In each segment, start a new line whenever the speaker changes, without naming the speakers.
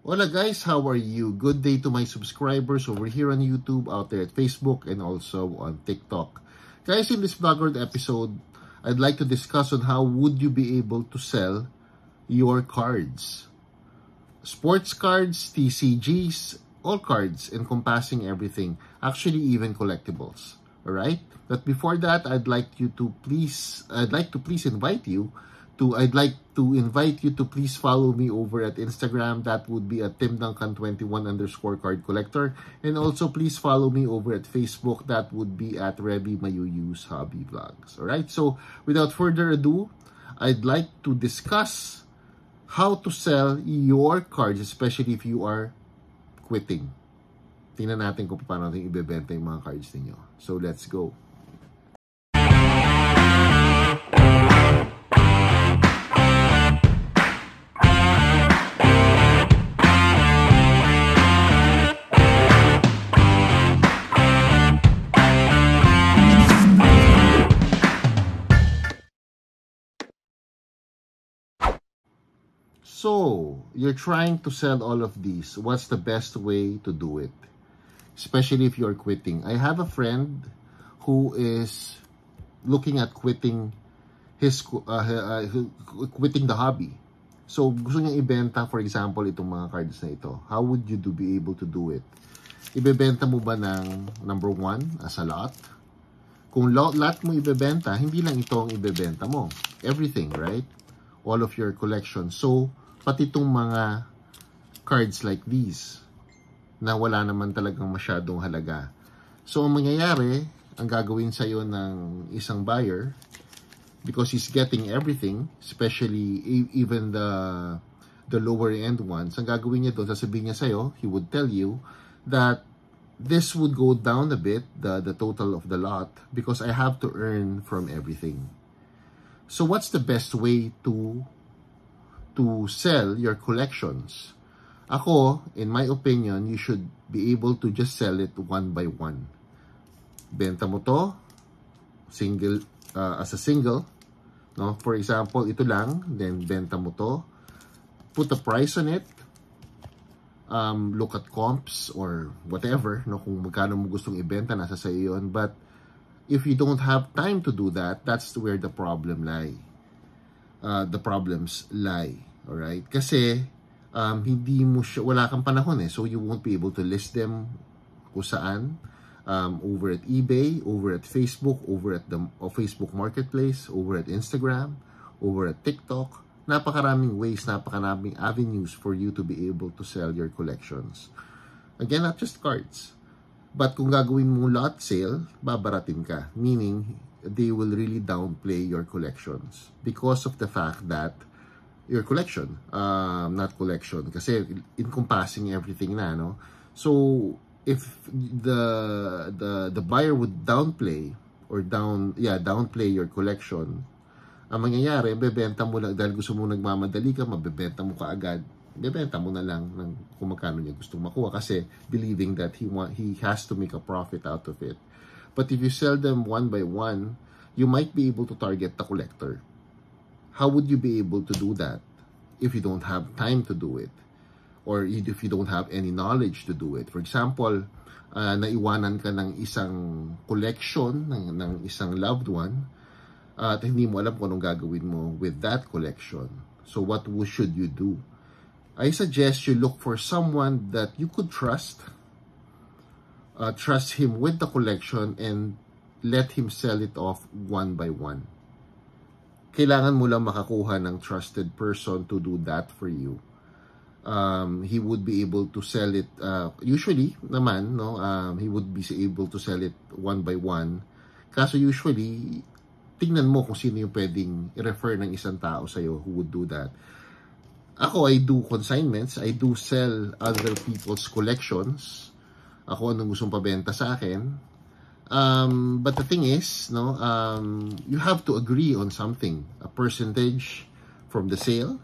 Hola guys, how are you? Good day to my subscribers over here on YouTube, out there at Facebook, and also on TikTok. Guys, in this vlog episode, I'd like to discuss on how would you be able to sell your cards. Sports cards, TCGs, all cards encompassing everything, actually even collectibles. Alright? But before that, I'd like to please invite you to please follow me over at Instagram. That would be at TimDuncan21_card collector. And also please follow me over at Facebook. That would be at Revy Mayuyu's Hobby Vlogs. Alright, so without further ado, I'd like to discuss how to sell your cards, especially if you are quitting. Tingnan natin kung paano natin ibebenta yung mga cards ninyo. So let's go. So, you're trying to sell all of these. What's the best way to do it? Especially if you're quitting. I have a friend who is looking at quitting quitting the hobby. So, gusto niya ibenta, for example, itong mga cards na ito. How would you be able to do it? Ibebenta mo ba ng number 1 as a lot? Kung lot mo ibebenta, hindi lang ito ang ibebenta mo. Everything, right? All of your collection. So, pati itong mga cards like these na wala naman talagang masyadong halaga. So, ang mangyayari, ang gagawin sa'yo ng isang buyer, because he's getting everything, especially even the lower end ones, ang gagawin niya doon, sasabihin niya sa'yo, he would tell you that this would go down a bit, the total of the lot, because I have to earn from everything. So, what's the best way to sell your collections? Ako, in my opinion, you should be able to just sell it one by one. Benta mo to, single, as a single, no? For example, ito lang, then benta mo to, put a price on it, look at comps or whatever, no? Kung magkano mo gustong ibenta, nasa sa iyo yun. But if you don't have time to do that, that's where the problems lie. Alright? Kasi, wala kang panahon so you won't be able to list them kung saan, over at eBay, over at Facebook, over at the Facebook Marketplace, over at Instagram, over at TikTok. Napakaraming ways, napakaraming avenues for you to be able to sell your collections. Again, not just cards. But kung gagawin mo lot sale, babaratin ka. Meaning, they will really downplay your collections because of the fact that your collection, not collection, kasi encompassing everything na, no? So, if the buyer would downplay your collection, ang mangyayari, bebenta mo lang, dahil gusto mo nagmamadali ka, mabebenta mo kaagad, bebenta mo na lang ng kung magkano niya gustong makuha kasi believing that he has to make a profit out of it. But if you sell them one by one, you might be able to target the collector. How would you be able to do that if you don't have time to do it? Or if you don't have any knowledge to do it? For example, naiwanan ka ng isang collection ng isang loved one at hindi mo alam kung anong gagawin mo with that collection. So what should you do? I suggest you look for someone that you could trust him with the collection and let him sell it off one by one. Kailangan mo lang makakuha ng trusted person to do that for you. He would be able to sell it, usually naman, no, he would be able to sell it one by one. Kaso usually, tingnan mo kung sino yung pwedeng i-refer ng isang tao sa'yo who would do that. Ako, I do consignments. I do sell other people's collections. Ako, anong gustong pabenta sa akin. But the thing is, no, you have to agree on something. A percentage from the sale,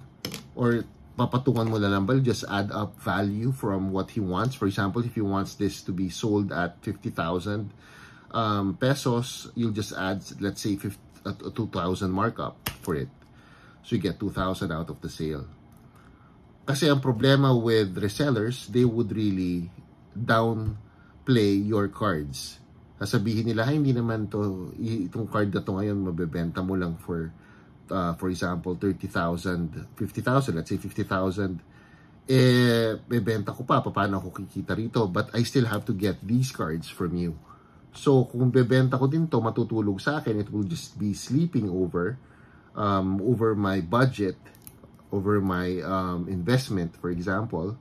or papatungan mo na lang ba, just add up value from what he wants. For example, if he wants this to be sold at 50,000 pesos, you'll just add, let's say, 2,000 markup for it. So you get 2,000 out of the sale. Kasi ang problema with resellers, they would really downplay your cards. Sasabihin nila, hindi naman itong card na to ngayon, mabebenta mo lang for example, 30,000, 50,000, let's say 50,000, bebenta ko pa, paano ako kikita rito? But I still have to get these cards from you. So, kung bebenta ko din to, matutulog sa akin, it will just be sleeping over my budget, over my investment, for example.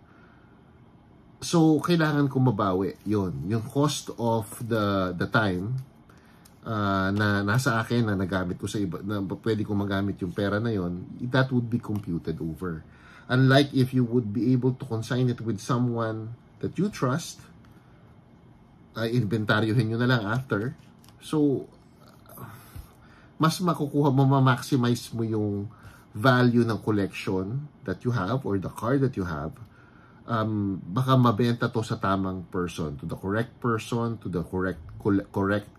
So, kailangan ko mabawi yon, yung cost of the time na nasa akin, na nagamit ko sa iba, na pwede kong magamit yung pera na yon, that would be computed over. Unlike if you would be able to consign it with someone that you trust, inventaryohin nyo na lang after. So, mas makukuha mo, ma-maximize mo yung value ng collection that you have or the card that you have. Baka mabenta to sa tamang person, to the correct person, to the correct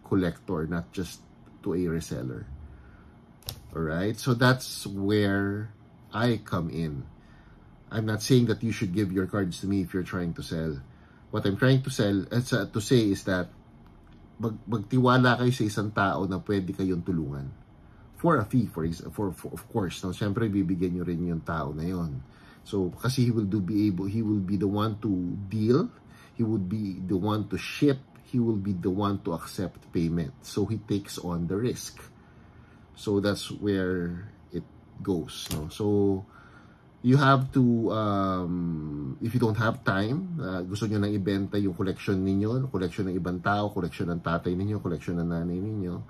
collector, not just to a reseller. Alright? So that's where I come in. I'm not saying that you should give your cards to me if you're trying to sell. What I'm trying to say is that magtiwala kayo sa isang tao na pwede kayong tulungan for a fee, for of course. No, syempre bibigyan niyo rin yung tao na yon. So kasi he will be the one to deal, he would be the one to ship, he will be the one to accept payment. So he takes on the risk. So that's where it goes, no? So you have to, if you don't have time, gusto nyo nang ibenta yung collection ninyo, collection ng ibang tao, collection ng tatay ninyo, collection ng nanay ninyo,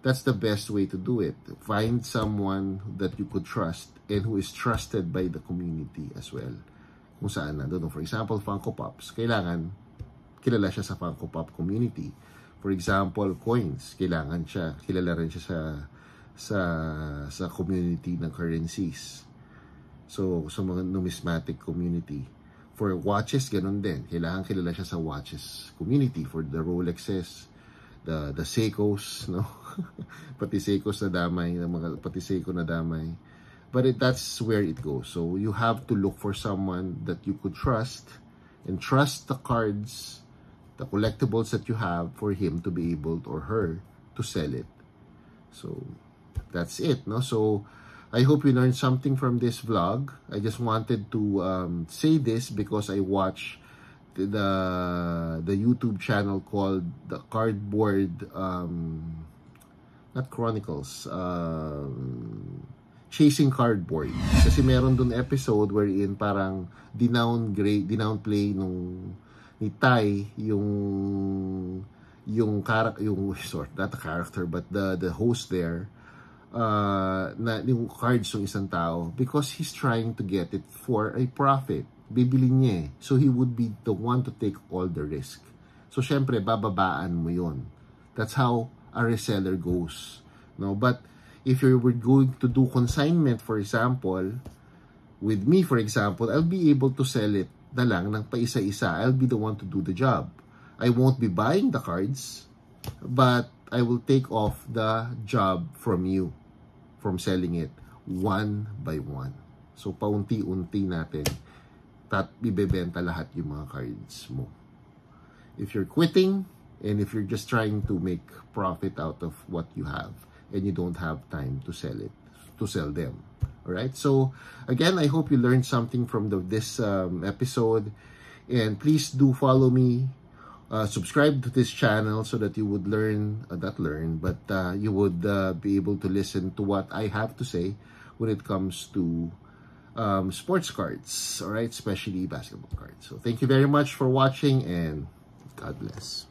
that's the best way to do it. Find someone that you could trust and who is trusted by the community as well. Kung saan nandun. For example, Funko Pops, kailangan kilala siya sa Funko Pop community. For example, coins, kailangan siya, kilala rin siya sa community ng currencies. So, sa mga numismatic community. For watches, ganun din. Kailangan kilala siya sa watches community. For the Rolexes, the Seikos, no? Pati Seikos na damay, pati Seiko na damay. But that's where it goes. So, you have to look for someone that you could trust and trust the cards, the collectibles that you have for him to be able or her to sell it. So, that's it, no? So, I hope you learned something from this vlog. I just wanted to say this because I watched the YouTube channel called the Cardboard, not Chronicles, Chasing Cardboard. Kasi meron dun episode wherein parang dinownplay ni Ty yung not the character but the host there, na yung cards ng isang tao because he's trying to get it for a profit. Bibili niya eh. So he would be the one to take all the risk. So syempre bababaan mo yon. That's how a reseller goes. No, but if you were going to do consignment, for example, with me, for example, I'll be able to sell it na lang ng paisa-isa. I'll be the one to do the job. I won't be buying the cards, but I will take off the job from you, from selling it one by one. So, paunti-unti natin ibebenta lahat yung mga cards mo. If you're quitting, and if you're just trying to make profit out of what you have, and you don't have time to sell them. Alright? So, again, I hope you learned something from this episode. And please do follow me. Subscribe to this channel so that you would you would be able to listen to what I have to say when it comes to sports cards, all right, especially basketball cards. So thank you very much for watching, and God bless.